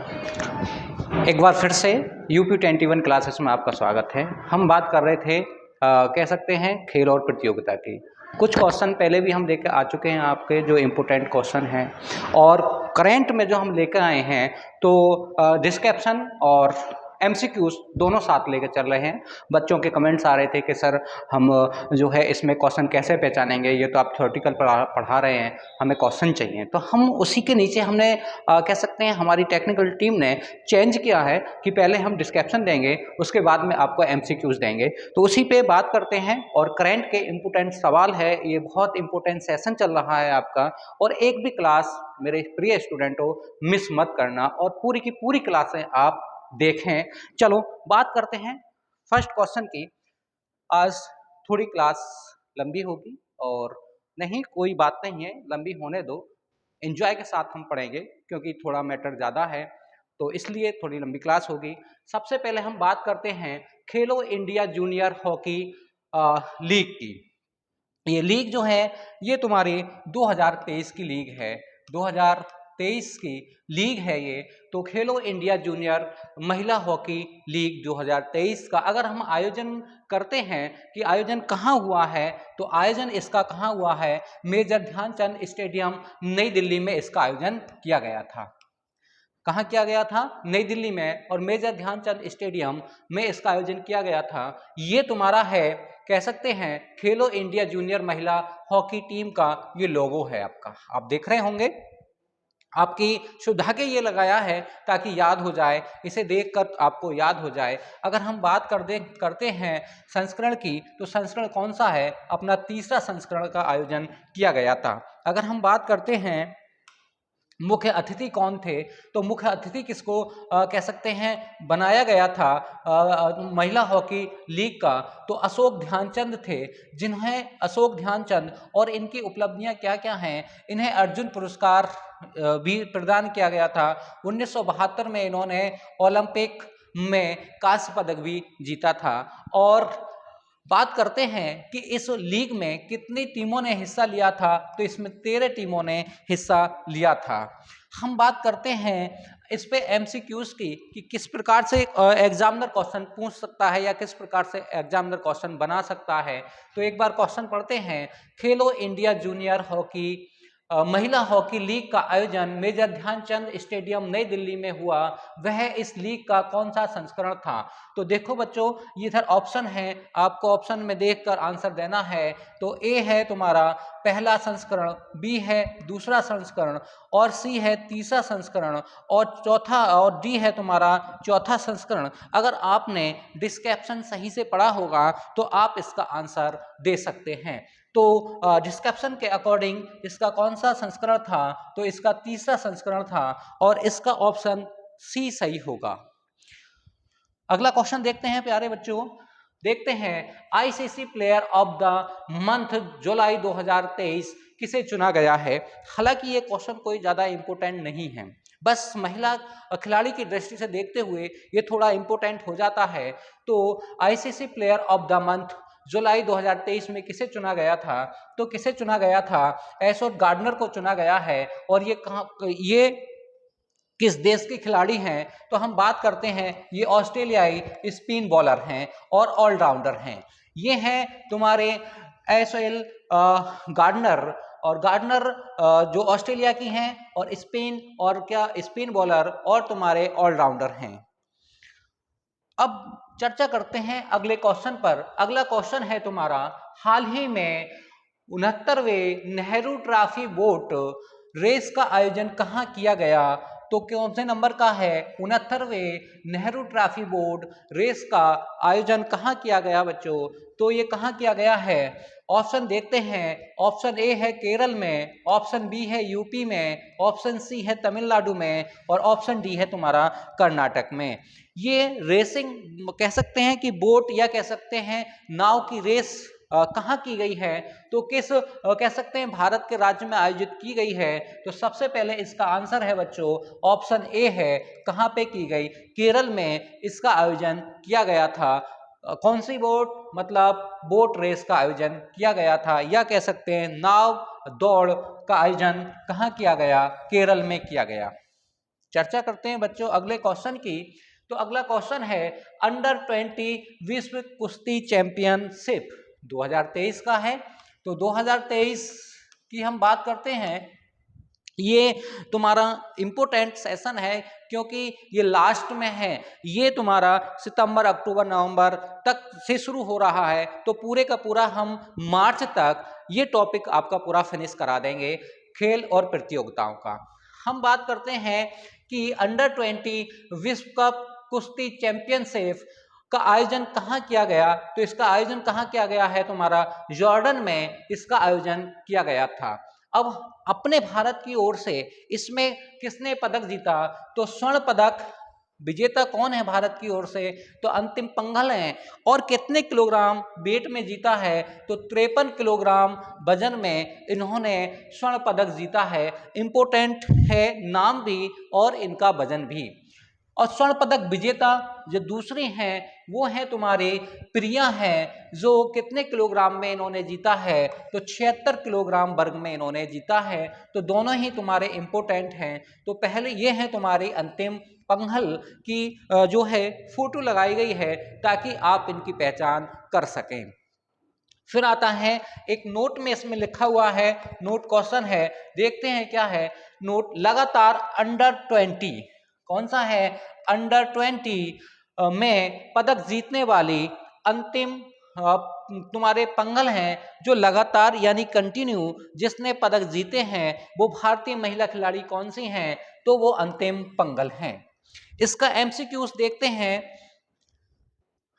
एक बार फिर से यूपी 21 क्लासेस में आपका स्वागत है। हम बात कर रहे थे कह सकते हैं खेल और प्रतियोगिता की। कुछ क्वेश्चन पहले भी हम लेकर आ चुके हैं आपके, जो इम्पोर्टेंट क्वेश्चन हैं, और करंट में जो हम लेकर आए हैं तो डिस्क्रिप्शन और एमसीक्यूज दोनों साथ लेकर चल रहे हैं। बच्चों के कमेंट्स आ रहे थे कि सर हम जो है इसमें क्वेश्चन कैसे पहचानेंगे, ये तो आप थ्योरेटिकल पढ़ा रहे हैं, हमें क्वेश्चन चाहिए। तो हम उसी के नीचे हमने कह सकते हैं हमारी टेक्निकल टीम ने चेंज किया है कि पहले हम डिस्क्रिप्शन देंगे, उसके बाद में आपको एमसीक्यूज देंगे। तो उसी पे बात करते हैं। और करंट के इम्पोर्टेंट सवाल है, ये बहुत इंपॉर्टेंट सेशन चल रहा है आपका, और एक भी क्लास मेरे प्रिय स्टूडेंटों मिस मत करना और पूरी की पूरी क्लासें आप देखें। चलो बात करते हैं फर्स्ट क्वेश्चन की। आज थोड़ी क्लास लंबी होगी, और नहीं कोई बात नहीं है, लंबी होने दो, एंजॉय के साथ हम पढ़ेंगे क्योंकि थोड़ा मैटर ज़्यादा है, तो इसलिए थोड़ी लंबी क्लास होगी। सबसे पहले हम बात करते हैं खेलो इंडिया जूनियर हॉकी लीग की। ये लीग जो है ये तुम्हारी 2023 की लीग है, 2023 की लीग है ये। तो खेलो इंडिया जूनियर महिला हॉकी लीग 2023 का अगर हम आयोजन करते हैं कि आयोजन कहाँ हुआ है, तो आयोजन इसका कहाँ हुआ है, मेजर ध्यानचंद स्टेडियम नई दिल्ली में इसका आयोजन किया गया था। कहाँ किया गया था? नई दिल्ली में, और मेजर ध्यानचंद स्टेडियम में इसका आयोजन किया गया था। ये तुम्हारा है, कह सकते हैं खेलो इंडिया जूनियर महिला हॉकी टीम का ये लोगो है आपका, आप देख रहे होंगे। आपकी सुविधा के ये लगाया है ताकि याद हो जाए, इसे देखकर आपको याद हो जाए। अगर हम बात करते हैं संस्करण की, तो संस्करण कौन सा है? अपना तीसरा संस्करण का आयोजन किया गया था। अगर हम बात करते हैं मुख्य अतिथि कौन थे, तो मुख्य अतिथि किसको कह सकते हैं बनाया गया था महिला हॉकी लीग का, तो अशोक ध्यानचंद थे। जिन्हें अशोक ध्यानचंद, और इनकी उपलब्धियां क्या क्या हैं, इन्हें अर्जुन पुरस्कार भी प्रदान किया गया था। 1972 में इन्होंने ओलंपिक में कांस्य पदक भी जीता था। और बात करते हैं कि इस लीग में कितनी टीमों ने हिस्सा लिया था, तो इसमें 13 टीमों ने हिस्सा लिया था। हम बात करते हैं इस पे एमसीक्यूज की कि किस प्रकार से एग्जामिनर क्वेश्चन पूछ सकता है या किस प्रकार से एग्जामिनर क्वेश्चन बना सकता है। तो एक बार क्वेश्चन पढ़ते हैं। खेलो इंडिया जूनियर हॉकी महिला हॉकी लीग का आयोजन मेजर ध्यानचंद स्टेडियम नई दिल्ली में हुआ, वह इस लीग का कौन सा संस्करण था? तो देखो बच्चों, ये इधर ऑप्शन है, आपको ऑप्शन में देखकर आंसर देना है। तो ए है तुम्हारा पहला संस्करण, बी है दूसरा संस्करण, और सी है तीसरा संस्करण, और डी है तुम्हारा चौथा संस्करण। अगर आपने डिस्क्रिप्शन सही से पढ़ा होगा तो आप इसका आंसर दे सकते हैं। तो डिस्क्रिप्शन के अकॉर्डिंग इसका कौन सा संस्करण था? तो इसका तीसरा संस्करण था, और इसका ऑप्शन सी सही होगा। अगला क्वेश्चन देखते हैं प्यारे बच्चों। देखते हैं ICC player of the month July 2023 किसे चुना गया है। हालांकि ये क्वेश्चन कोई ज्यादा इंपॉर्टेंट नहीं है, बस महिला खिलाड़ी की दृष्टि से देखते हुए ये थोड़ा इंपॉर्टेंट हो जाता है। तो ICC player of the month July 2023 में किसे चुना गया था? तो किसे चुना गया था? एशोर गार्डनर को चुना गया है। और ये किस देश के खिलाड़ी हैं? तो हम बात करते हैं ये ऑस्ट्रेलियाई स्पिन बॉलर हैं और ऑलराउंडर हैं। ये हैं तुम्हारे एशोर गार्डनर, और गार्डनर जो ऑस्ट्रेलिया की हैं, और स्पिन बॉलर और तुम्हारे ऑलराउंडर हैं। अब चर्चा करते हैं अगले क्वेश्चन पर। अगला क्वेश्चन है तुम्हारा, हाल ही में 69वें नेहरू ट्रॉफी बोट रेस का आयोजन कहाँ किया गया? तो कौन से नंबर का है 69वें नेहरू ट्रॉफी बोट रेस का आयोजन कहाँ किया गया बच्चों? तो ये कहाँ किया गया है? ऑप्शन देखते हैं। ऑप्शन ए है केरल में, ऑप्शन बी है यूपी में, ऑप्शन सी है तमिलनाडु में, और ऑप्शन डी है तुम्हारा कर्नाटक में। ये रेसिंग कह सकते हैं कि बोट, या कह सकते हैं नाव की रेस कहाँ की गई है? तो किस कह सकते हैं भारत के राज्य में आयोजित की गई है? तो सबसे पहले इसका आंसर है बच्चों ऑप्शन ए है। कहाँ पे की गई? केरल में इसका आयोजन किया गया था। कौन सी बोट? मतलब बोट रेस का आयोजन किया गया था, या कह सकते हैं नाव दौड़ का आयोजन कहाँ किया गया? केरल में किया गया। चर्चा करते हैं बच्चों अगले क्वेश्चन की। तो अगला क्वेश्चन है अंडर 20 विश्व कुश्ती चैंपियनशिप 2023 का है। तो 2023 की हम बात करते हैं। ये तुम्हारा इम्पोर्टेंट सेशन है क्योंकि ये लास्ट में है। ये तुम्हारा सितंबर अक्टूबर नवंबर तक से शुरू हो रहा है, तो पूरे का पूरा हम मार्च तक ये टॉपिक आपका पूरा फिनिश करा देंगे खेल और प्रतियोगिताओं का। हम बात करते हैं कि अंडर 20 विश्व कप कुश्ती चैंपियनशिप का आयोजन कहाँ किया गया। तो इसका आयोजन कहाँ किया गया है, तुम्हारा जॉर्डन में इसका आयोजन किया गया था। अब अपने भारत की ओर से इसमें किसने पदक जीता, तो स्वर्ण पदक विजेता कौन है भारत की ओर से, तो अंतिम पंघल हैं। और कितने किलोग्राम वेट में जीता है, तो 53 किलोग्राम वजन में इन्होंने स्वर्ण पदक जीता है। इंपोर्टेंट है नाम भी और इनका वजन भी। और स्वर्ण पदक विजेता जो दूसरी हैं वो हैं तुम्हारे प्रिया हैं, जो कितने किलोग्राम में इन्होंने जीता है, तो 76 किलोग्राम वर्ग में इन्होंने जीता है। तो दोनों ही तुम्हारे इम्पोर्टेंट हैं। तो पहले ये है तुम्हारी अंतिम पंघल की जो है फोटो लगाई गई है ताकि आप इनकी पहचान कर सकें। फिर आता है एक नोट में इसमें लिखा हुआ है, नोट क्वेश्चन है, देखते हैं क्या है नोट। लगातार अंडर 20 कौन सा है, अंडर 20 में पदक जीतने वाली अंतिम तुम्हारे पंघल हैं जो लगातार यानी कंटिन्यू जिसने पदक जीते हैं वो भारतीय महिला खिलाड़ी कौन सी हैं, तो वो अंतिम पंघल हैं। इसका एमसीक्यूज देखते हैं।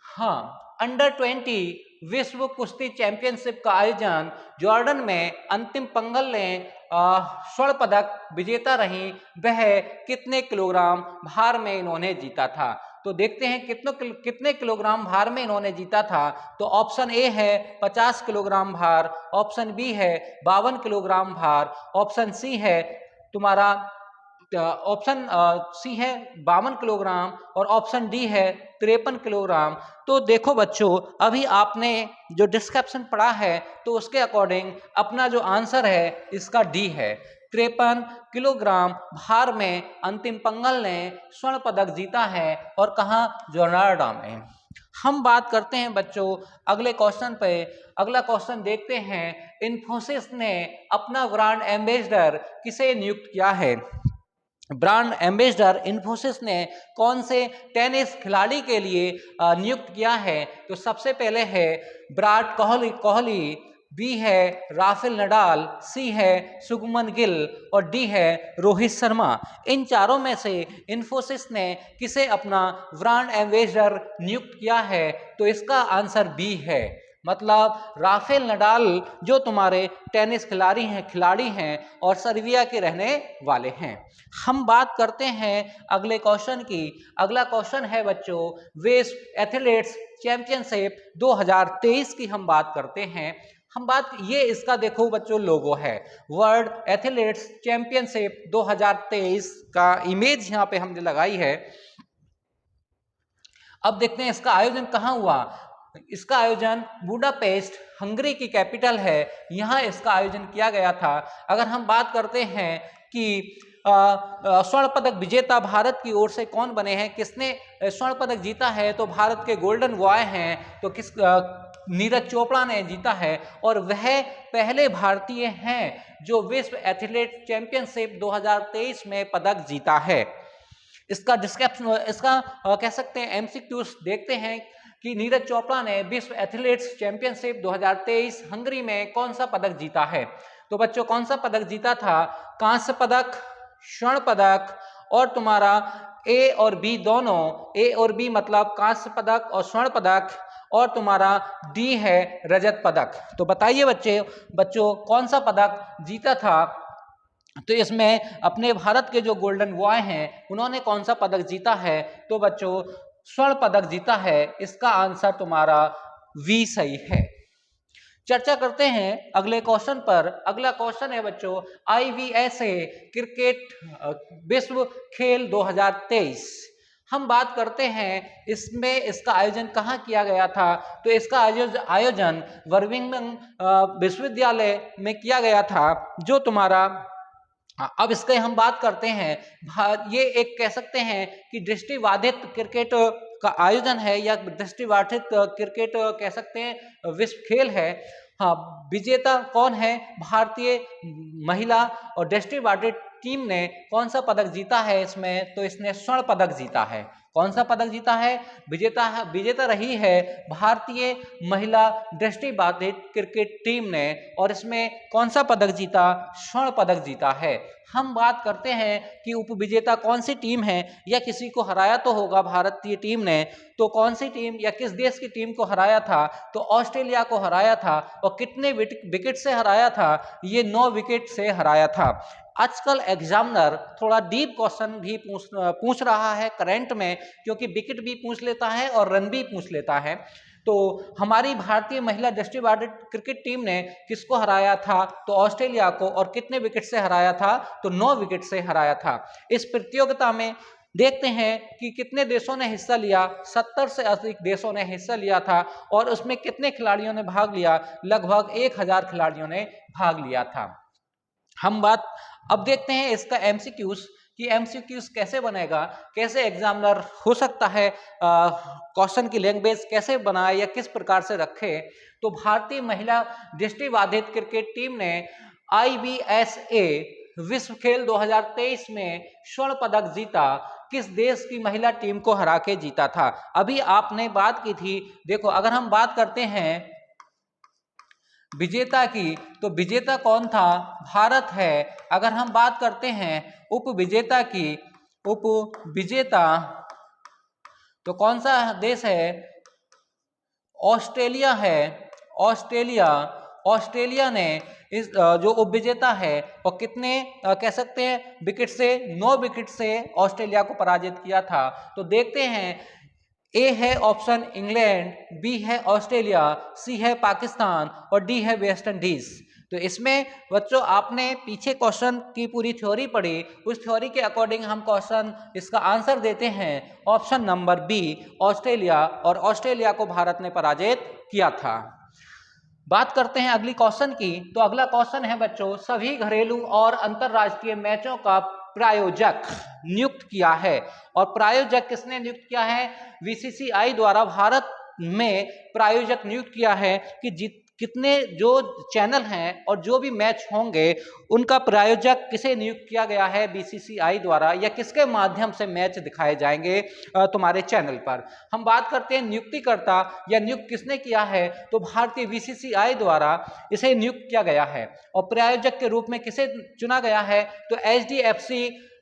हाँ, अंडर 20 विश्व कुश्ती चैंपियनशिप का आयोजन जॉर्डन में अंतिम पंघल ने स्वर्ण पदक विजेता रही, वह कितने किलोग्राम भार में इन्होंने जीता था। तो देखते हैं कितने किलोग्राम भार में इन्होंने जीता था। तो ऑप्शन ए है 50 किलोग्राम भार, ऑप्शन बी है 52 किलोग्राम भार, ऑप्शन सी है तुम्हारा ऑप्शन सी है 52 किलोग्राम और ऑप्शन डी है 53 किलोग्राम। तो देखो बच्चों, अभी आपने जो डिस्क्रिप्शन पढ़ा है तो उसके अकॉर्डिंग अपना जो आंसर है इसका डी है। 53 किलोग्राम भार में अंतिम पंघल ने स्वर्ण पदक जीता है। और कहाँ, जोनार्डा में। हम बात करते हैं बच्चों अगले क्वेश्चन पे। अगला क्वेश्चन देखते हैं, इन्फोसिस ने अपना ब्रांड एम्बेसडर किसे नियुक्त किया है। ब्रांड एम्बेसडर इन्फोसिस ने कौन से टेनिस खिलाड़ी के लिए नियुक्त किया है। तो सबसे पहले है विराट कोहली, बी है राफेल नडाल, सी है शुभमन गिल और डी है रोहित शर्मा। इन चारों में से इन्फोसिस ने किसे अपना ब्रांड एम्बेसडर नियुक्त किया है, तो इसका आंसर बी है। मतलब राफेल नडाल जो तुम्हारे टेनिस खिलाड़ी हैं और सर्बिया के रहने वाले हैं। हम बात करते हैं अगले क्वेश्चन की। अगला क्वेश्चन है बच्चों विश्व एथलेटिक्स चैंपियनशिप 2023 की हम बात करते हैं। ये इसका देखो बच्चों लोगो है, वर्ल्ड एथलेटिक्स चैंपियनशिप 2023 का इमेज यहाँ पे हमने लगाई है। अब देखते हैं इसका आयोजन कहाँ हुआ। इसका आयोजन बुडापेस्ट हंगरी की कैपिटल है, यहाँ इसका आयोजन किया गया था। अगर हम बात करते हैं कि स्वर्ण पदक विजेता भारत की ओर से कौन बने हैं, किसने स्वर्ण पदक जीता है, तो भारत के गोल्डन बॉय हैं तो नीरज चोपड़ा ने जीता है। और वह पहले भारतीय हैं जो विश्व एथलेटिक्स चैंपियनशिप 2023 में पदक जीता है। इसका डिस्क्रिप्शन, इसका कह सकते हैं एमसीक्यूज देखते हैं कि नीरज चोपड़ा ने विश्व एथलेटिक्स चैंपियनशिप 2023 हंगरी में कौन सा पदक जीता है। तो बच्चों कौन सा पदक जीता था, कांस्य पदक, स्वर्ण पदक और तुम्हारा ए और बी दोनों, ए और बी मतलब कांस्य पदक और स्वर्ण पदक, और तुम्हारा डी है रजत पदक। तो बताइए बच्चों कौन सा पदक जीता था। तो इसमें अपने भारत के जो गोल्डन बॉय हैं उन्होंने कौन सा पदक जीता है, तो बच्चों स्वर्ण पदक जीता है। इसका आंसर तुम्हारा वी सही है। चर्चा करते हैं अगले क्वेश्चन पर। अगला क्वेश्चन है बच्चों IBSA क्रिकेट विश्व खेल 2023। हम बात करते हैं इसमें इसका आयोजन कहाँ किया गया था। तो इसका आयोजन बर्मिंघम विश्वविद्यालय में किया गया था, जो तुम्हारा अब इसके हम बात करते हैं, ये एक कह सकते हैं कि दृष्टिबाधित क्रिकेट का आयोजन है या दृष्टिबाधित क्रिकेट कह सकते हैं विश्व खेल है। हाँ, विजेता कौन है? भारतीय महिला और दृष्टिबाधित टीम ने कौन सा पदक जीता है इसमें? तो इसने स्वर्ण पदक जीता है। कौन सा पदक जीता है? विजेता रही है भारतीय महिला दृष्टिबाधित क्रिकेट टीम ने, और इसमें कौन सा पदक जीता? स्वर्ण पदक जीता है। हम बात करते हैं कि उपविजेता कौन सी टीम है, या किसी को हराया तो होगा भारतीय टीम ने, तो कौन सी टीम या किस देश की टीम को हराया था? तो ऑस्ट्रेलिया को हराया था। और कितने विकेट से हराया था? ये 9 विकेट से हराया था। आजकल एग्जामिनर थोड़ा डीप क्वेश्चन भी पूछ रहा है करंट में, क्योंकि विकेट भी पूछ लेता है और रन भी पूछ लेता है। तो हमारी भारतीय महिला दृष्टिबाधित क्रिकेट टीम ने किसको हराया था? तो ऑस्ट्रेलिया को। और कितने विकेट से हराया था? तो 9 विकेट से हराया था। इस प्रतियोगिता में देखते हैं कि कितने देशों ने हिस्सा लिया। 70 से अधिक देशों ने हिस्सा लिया था। और उसमें कितने खिलाड़ियों ने भाग लिया? लगभग 1000 खिलाड़ियों ने भाग लिया था। हम बात अब देखते हैं इसका एमसीक्यूज, कि एमसीक्यूज कैसे बनेगा, कैसे एग्जामिनर हो सकता है क्वेश्चन की लैंग्वेज कैसे बनाए या किस प्रकार से रखे। तो भारतीय महिला दृष्टिबाधित क्रिकेट टीम ने IBSA विश्व खेल 2023 में स्वर्ण पदक जीता। किस देश की महिला टीम को हरा के जीता था? अभी आपने बात की थी। देखो, अगर हम बात करते हैं विजेता की, तो विजेता कौन था? भारत है। अगर हम बात करते हैं उपविजेता की, उपविजेता तो कौन सा देश है? ऑस्ट्रेलिया है। ऑस्ट्रेलिया ने इस जो उपविजेता है और कितने कह सकते हैं विकेट से? 9 विकेट से ऑस्ट्रेलिया को पराजित किया था। तो देखते हैं, ए है ऑप्शन इंग्लैंड, बी है ऑस्ट्रेलिया, सी है पाकिस्तान और डी है वेस्ट इंडीज। तो इसमें बच्चों आपने पीछे क्वेश्चन की पूरी थ्योरी पढ़ी, उस थ्योरी के अकॉर्डिंग हम क्वेश्चन इसका आंसर देते हैं ऑप्शन नंबर बी, ऑस्ट्रेलिया। और ऑस्ट्रेलिया को भारत ने पराजित किया था। बात करते हैं अगली क्वेश्चन की। तो अगला क्वेश्चन है बच्चों, सभी घरेलू और अंतरराष्ट्रीय मैचों का प्रायोजक नियुक्त किया है। और प्रायोजक किसने नियुक्त किया है? बीसीसीआई द्वारा भारत में प्रायोजक नियुक्त किया है कि कितने जो चैनल हैं और जो भी मैच होंगे उनका प्रायोजक किसे नियुक्त किया गया है बीसीसीआई द्वारा, या किसके माध्यम से मैच दिखाए जाएंगे तुम्हारे चैनल पर। हम बात करते हैं नियुक्तिकर्ता या नियुक्त किसने किया है, तो भारतीय बीसीसीआई द्वारा इसे नियुक्त किया गया है। और प्रायोजक के रूप में किसे चुना गया है? तो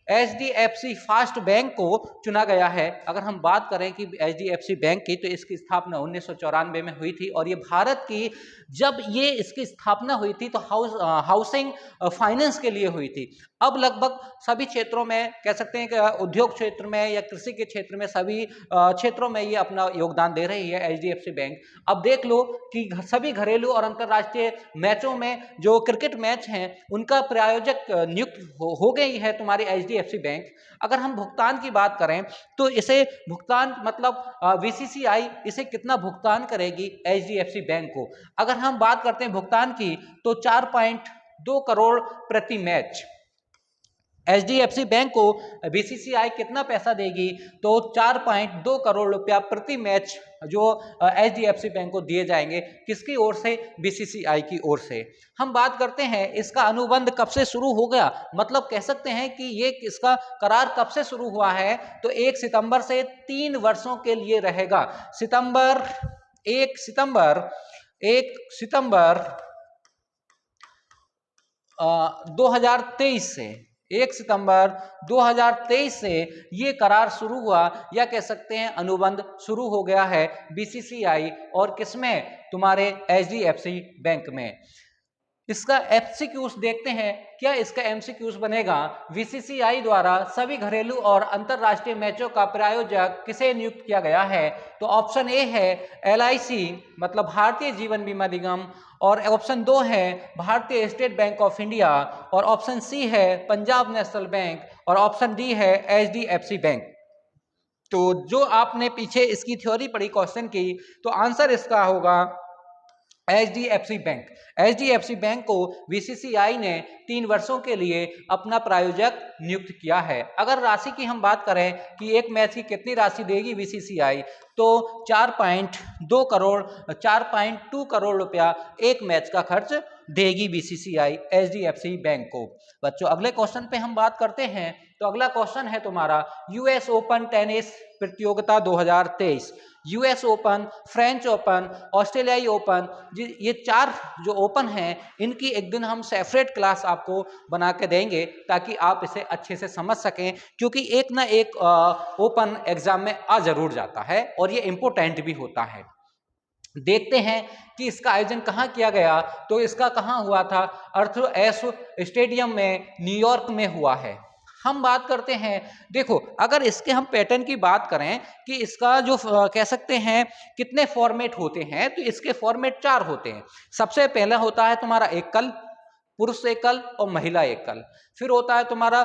एचडीएफसी फास्ट बैंक को चुना गया है। अगर हम बात करें कि एचडीएफसी बैंक की, तो इसकी स्थापना 1994 में हुई थी। और ये भारत की जब ये इसकी स्थापना हुई थी तो हाउसिंग फाइनेंस के लिए हुई थी। अब लगभग सभी क्षेत्रों में कह सकते हैं कि उद्योग क्षेत्र में या कृषि के क्षेत्र में सभी क्षेत्रों में ये अपना योगदान दे रही है एचडीएफसी बैंक। अब देख लो कि सभी घरेलू और अंतर्राष्ट्रीय मैचों में जो क्रिकेट मैच हैं उनका प्रायोजक नियुक्त हो गई है तुम्हारी एचडीएफसी बैंक। अगर हम भुगतान की बात करें तो इसे भुगतान मतलब बीसीसीआई इसे कितना भुगतान करेगी एचडीएफसी बैंक को? अगर हम बात करते हैं भुगतान की, तो 4.2 करोड़ प्रति मैच एचडीएफसी बैंक को बीसीसीआई कितना पैसा देगी? तो 4.2 करोड़ रुपया प्रति मैच जो एचडीएफसी बैंक को दिए जाएंगे। किसकी ओर से? बीसीसीआई की ओर से। हम बात करते हैं इसका अनुबंध कब से शुरू हो गया, मतलब कह सकते हैं कि ये इसका करार कब से शुरू हुआ है? तो 1 सितंबर से 3 वर्षों के लिए रहेगा। 1 सितंबर 2023 से 1 सितंबर 2023 से ये करार शुरू हुआ, या कह सकते हैं अनुबंध शुरू हो गया है बीसीसीआई और किसमें? तुम्हारे एचडीएफसी बैंक में। इसका एमसीक्यूज देखते हैं, क्या इसका एमसीक्यूज बनेगा? बीसीसीआई द्वारा सभी घरेलू और अंतरराष्ट्रीय मैचों का प्रायोजक किसे नियुक्त किया गया है? तो ऑप्शन ए है एलआईसी मतलब भारतीय जीवन बीमा निगम, और ऑप्शन 2 है भारतीय स्टेट बैंक ऑफ इंडिया, और ऑप्शन सी है पंजाब नेशनल बैंक, और ऑप्शन डी है एचडीएफसी बैंक। तो जो आपने पीछे इसकी थ्योरी पढ़ी क्वेश्चन की, तो आंसर इसका होगा HDFC बैंक, HDFC बैंक को BCCI ने 3 वर्षों के लिए अपना प्रायोजक नियुक्त किया है। अगर राशि की हम बात करें कि एक मैच की कितनी राशि देगी BCCI, तो 4.2 करोड़ रुपया एक मैच का खर्च देगी BCCI HDFC बैंक को। बच्चों अगले क्वेश्चन पे हम बात करते हैं। तो अगला क्वेश्चन है तुम्हारा US ओपन टेनिस प्रतियोगिता 2023। US ओपन, फ्रेंच ओपन, ऑस्ट्रेलियाई ओपन, ये 4 जो ओपन हैं इनकी एक दिन हम सेपरेट क्लास आपको बना के देंगे ताकि आप इसे अच्छे से समझ सकें, क्योंकि एक ना एक ओपन एग्जाम में आ जरूर जाता है और ये इम्पोर्टेंट भी होता है। देखते हैं कि इसका आयोजन कहाँ किया गया। तो इसका कहाँ हुआ था? आर्थर एस्he स्टेडियम में न्यूयॉर्क में हुआ है। हम बात करते हैं, देखो अगर इसके हम पैटर्न की बात करें कि इसका जो कह सकते हैं कितने फॉर्मेट होते हैं, तो इसके फॉर्मेट 4 होते हैं। सबसे पहला होता है तुम्हारा एकल, पुरुष एकल और महिला एकल। फिर होता है तुम्हारा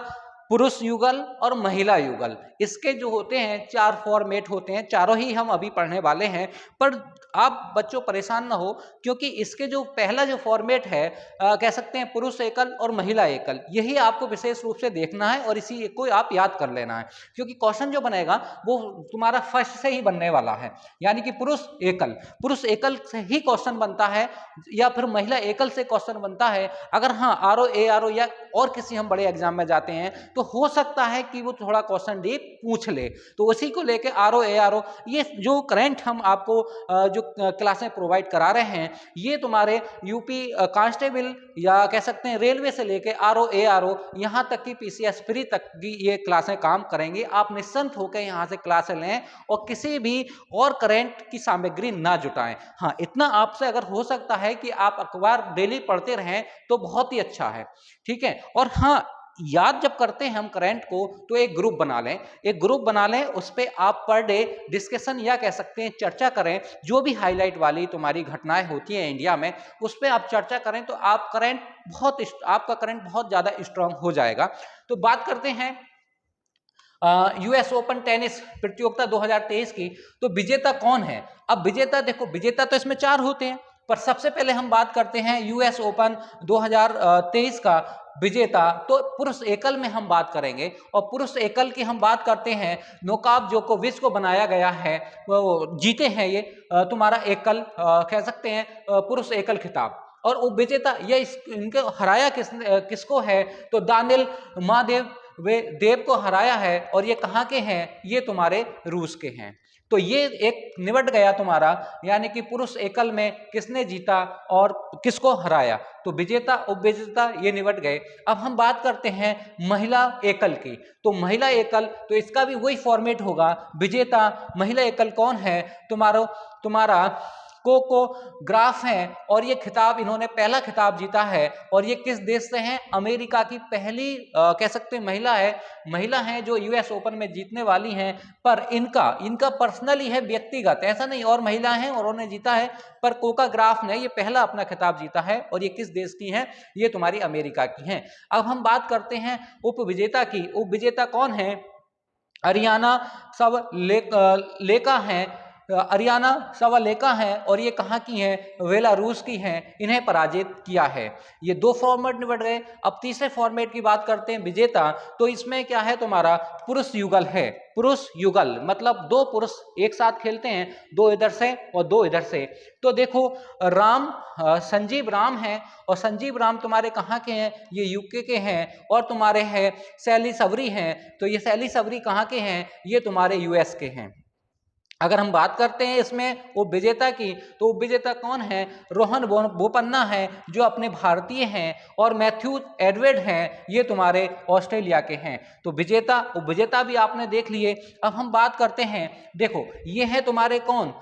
पुरुष युगल और महिला युगल। इसके जो होते हैं 4 फॉर्मेट होते हैं, चारों ही हम अभी पढ़ने वाले हैं। पर आप बच्चों परेशान ना हो, क्योंकि इसके जो पहला जो फॉर्मेट है कह सकते हैं पुरुष एकल और महिला एकल, यही आपको विशेष रूप से देखना है और इसी को आप याद कर लेना है, क्योंकि क्वेश्चन जो बनेगा वो तुम्हारा फर्स्ट से ही बनने वाला है। यानी कि पुरुष एकल से ही क्वेश्चन बनता है या फिर महिला एकल से क्वेश्चन बनता है। अगर हाँ RO ARO या और किसी हम बड़े एग्जाम में जाते हैं तो हो सकता है कि वो थोड़ा क्वेश्चन डीप पूछ ले, तो उसी को लेके RO ARO ये जो करंट हम आपको जो क्लासें प्रोवाइड करा रहे हैं, ये तुम्हारे यूपी कांस्टेबल या कह सकते हैं रेलवे से लेके RO ARO यहाँ तक कि PCS प्री तक की ये क्लासें काम करेंगी। आप निश्चिंत होकर यहाँ से क्लासें लें और किसी भी और करंट की सामग्री ना जुटाएं। हाँ, इतना आपसे अगर हो सकता है कि आप अखबार डेली पढ़ते रहें तो बहुत ही अच्छा है, ठीक है। और हाँ, याद जब करते हैं हम करंट को तो एक ग्रुप बना लें, उस पर आप पर डे डिस्कशन या कह सकते हैं चर्चा करें। जो भी हाईलाइट वाली तुम्हारी घटनाएं होती हैं इंडिया में, उस पर आप चर्चा करें तो आपका करंट बहुत ज्यादा स्ट्रांग हो जाएगा। तो बात करते हैं US ओपन टेनिस प्रतियोगिता 2023 की। तो विजेता कौन है? अब विजेता देखो, विजेता तो इसमें 4 होते हैं, पर सबसे पहले हम बात करते हैं US ओपन 2023 का विजेता। तो पुरुष एकल में हम बात करेंगे, और पुरुष एकल की हम बात करते हैं, नोवाक जोकोविच को बनाया गया है, वो जीते हैं ये तुम्हारा एकल कह सकते हैं पुरुष एकल खिताब। और वो विजेता ये इनको हराया किसको है? तो दानिल मादेव वे देव को हराया है, और ये कहाँ के हैं? ये तुम्हारे रूस के हैं। तो ये एक निबट गया तुम्हारा, यानी कि पुरुष एकल में किसने जीता और किसको हराया, तो विजेता उपविजेता ये निबट गए। अब हम बात करते हैं महिला एकल की। तो महिला एकल, तो इसका भी वही फॉर्मेट होगा, विजेता महिला एकल कौन है? तुम्हारा कोको ग्राफ हैं, और ये खिताब इन्होंने पहला खिताब जीता है। और ये किस देश से हैं? अमेरिका की पहली कह सकते हैं महिला हैं जो US ओपन में जीतने वाली हैं। पर इनका पर्सनली है, व्यक्तिगत, ऐसा नहीं और महिलाएं हैं और उन्होंने जीता है, पर कोका ग्राफ ने ये पहला अपना खिताब जीता है। और ये किस देश की हैं? ये तुम्हारी अमेरिका की हैं। अब हम बात करते हैं उपविजेता की। उपविजेता कौन है? अरियाना सवालेका हैं, और ये कहाँ की हैं? बेलारूस की हैं। इन्हें पराजित किया है। ये 2 फॉर्मेट निबट गए। अब तीसरे फॉर्मेट की बात करते हैं विजेता। तो इसमें क्या है? तुम्हारा पुरुष युगल है। पुरुष युगल मतलब 2 पुरुष एक साथ खेलते हैं, 2 इधर से और 2 इधर से। तो देखो संजीव राम हैं, और संजीव राम तुम्हारे कहाँ के हैं? ये यूके के हैं। और तुम्हारे हैं शैली सबरी हैं। तो ये शैली सबरी कहाँ के हैं? ये तुम्हारे US के हैं। अगर हम बात करते हैं इसमें उपविजेता की, तो उपविजेता कौन है? रोहन बोपन्ना है जो अपने भारतीय हैं, और मैथ्यू एडवर्ड हैं, ये तुम्हारे ऑस्ट्रेलिया के हैं। तो विजेता उपविजेता भी आपने देख लिए। अब हम बात करते हैं, देखो ये है तुम्हारे कौन?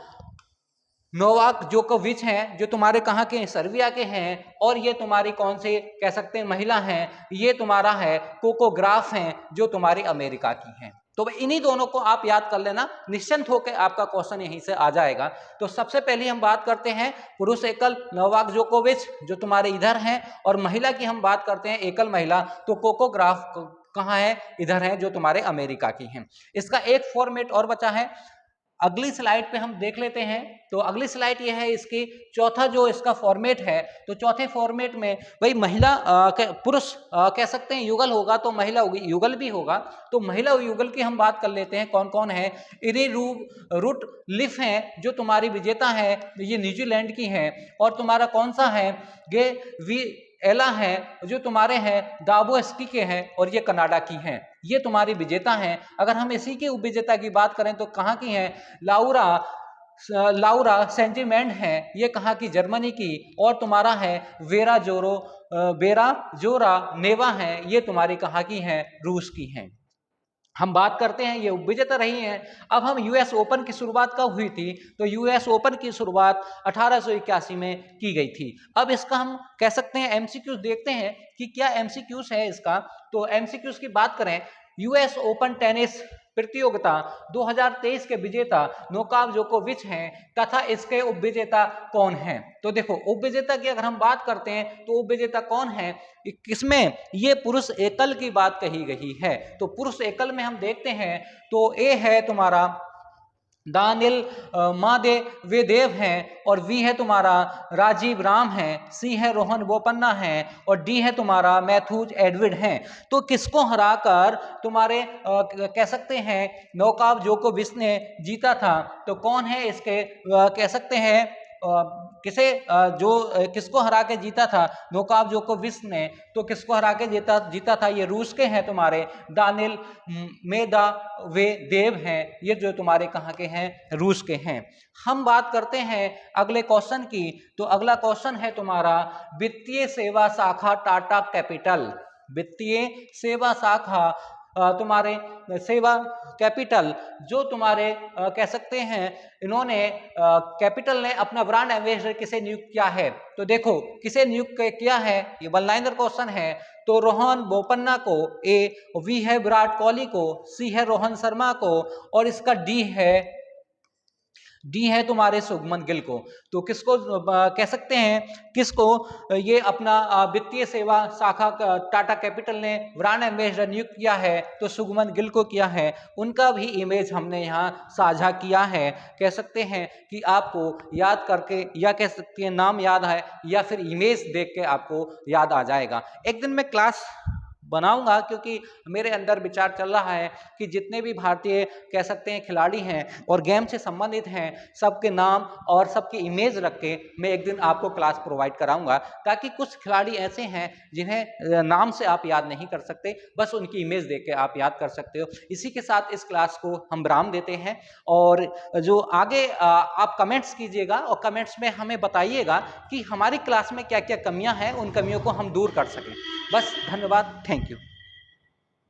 नोवाक जोकोविच हैं, जो तुम्हारे कहाँ के हैं? सर्बिया के हैं। और ये तुम्हारी कौन से कह सकते हैं महिला हैं? ये तुम्हारा है कोको ग्राफ हैं, जो तुम्हारी अमेरिका की हैं। तो इन्हीं दोनों को आप याद कर लेना, निश्चिंत होकर आपका क्वेश्चन यहीं से आ जाएगा। तो सबसे पहले हम बात करते हैं पुरुष एकल, नोवाक जोकोविच जो तुम्हारे इधर हैं, और महिला की हम बात करते हैं एकल महिला, तो कोको ग्राफ कहाँ है? इधर है, जो तुम्हारे अमेरिका की हैं। इसका एक फॉर्मेट और बचा है, अगली स्लाइड पे हम देख लेते हैं। तो अगली स्लाइड ये है इसकी चौथा जो इसका फॉर्मेट है, तो चौथे फॉर्मेट में भाई महिला पुरुष कह सकते हैं युगल होगा तो महिला होगी, युगल भी होगा। तो महिला युगल की हम बात कर लेते हैं कौन कौन है। इरी रूट लिफ है जो तुम्हारी विजेता है, ये न्यूजीलैंड की है। और तुम्हारा कौन सा है, गे वी एला है जो तुम्हारे हैं दावोस्की के हैं और ये कनाडा की हैं, ये तुम्हारी विजेता हैं। अगर हम इसी के उपविजेता की बात करें तो कहाँ की हैं, लाउरा सेंटिमेंट है, ये कहाँ की, जर्मनी की। और तुम्हारा है वेरा जोरा नेवा है, ये तुम्हारी कहाँ की हैं, रूस की हैं। हम बात करते हैं ये उपविजेता रही हैं। अब हम यूएस ओपन की शुरुआत कब हुई थी, तो यूएस ओपन की शुरुआत 1881 में की गई थी। अब इसका हम कह सकते हैं एमसीक्यूज देखते हैं कि क्या एमसीक्यूज है इसका। तो एमसीक्यूज की बात करें, यूएस ओपन टेनिस प्रतियोगिता 2023 के विजेता नोवाक जोकोविच हैं तथा इसके उपविजेता कौन हैं। तो देखो उपविजेता की अगर हम बात करते हैं तो उपविजेता कौन है, किसमें, ये पुरुष एकल की बात कही गई है। तो पुरुष एकल में हम देखते हैं तो ए है तुम्हारा दानिल मादेवेदेव हैं, और वी है तुम्हारा राजीव राम है, सी है रोहन बोपन्ना है, और डी है तुम्हारा मैथ्यूज एडविड हैं। तो किसको हराकर तुम्हारे कह सकते हैं नोवाक जोकोविच ने जीता था, तो कौन है इसके कह सकते हैं किसको हरा के जीता था नोवाक जोकोविच ने, तो किसको हरा के जीता था, ये रूस के हैं तुम्हारे दानिल मेदवेदेव हैं, ये जो तुम्हारे कहाँ के हैं, रूस के हैं। हम बात करते हैं अगले क्वेश्चन की। तो अगला क्वेश्चन है तुम्हारा वित्तीय सेवा शाखा टाटा कैपिटल, वित्तीय सेवा शाखा तुम्हारे सेवा कैपिटल जो तुम्हारे कह सकते हैं इन्होंने कैपिटल ने अपना ब्रांड एम्बेसडर किसे नियुक्त किया है। तो देखो किसे नियुक्त किया है, ये वन लाइनर क्वेश्चन है। तो रोहन बोपन्ना को, ए वी है विराट कोहली को, सी है रोहन शर्मा को, और इसका डी है तुम्हारे शुभमन गिल को। तो किसको कह सकते हैं, किसको ये अपना वित्तीय सेवा शाखा टाटा कैपिटल ने ब्रांड एम्बेसडर नियुक्त किया है, तो शुभमन गिल को किया है। उनका भी इमेज हमने यहाँ साझा किया है। कह सकते हैं कि आपको याद करके, या कह सकते हैं नाम याद है या फिर इमेज देख के आपको याद आ जाएगा। एक दिन मैं क्लास बनाऊंगा क्योंकि मेरे अंदर विचार चल रहा है कि जितने भी भारतीय कह सकते हैं खिलाड़ी हैं और गेम से संबंधित हैं, सबके नाम और सबकी इमेज रख के मैं एक दिन आपको क्लास प्रोवाइड कराऊंगा, ताकि कुछ खिलाड़ी ऐसे हैं जिन्हें नाम से आप याद नहीं कर सकते, बस उनकी इमेज देख के आप याद कर सकते हो। इसी के साथ इस क्लास को हम विराम देते हैं, और जो आगे आप कमेंट्स कीजिएगा और कमेंट्स में हमें बताइएगा कि हमारी क्लास में क्या क्या कमियां हैं, उन कमियों को हम दूर कर सकें। बस धन्यवाद, थैंक यू।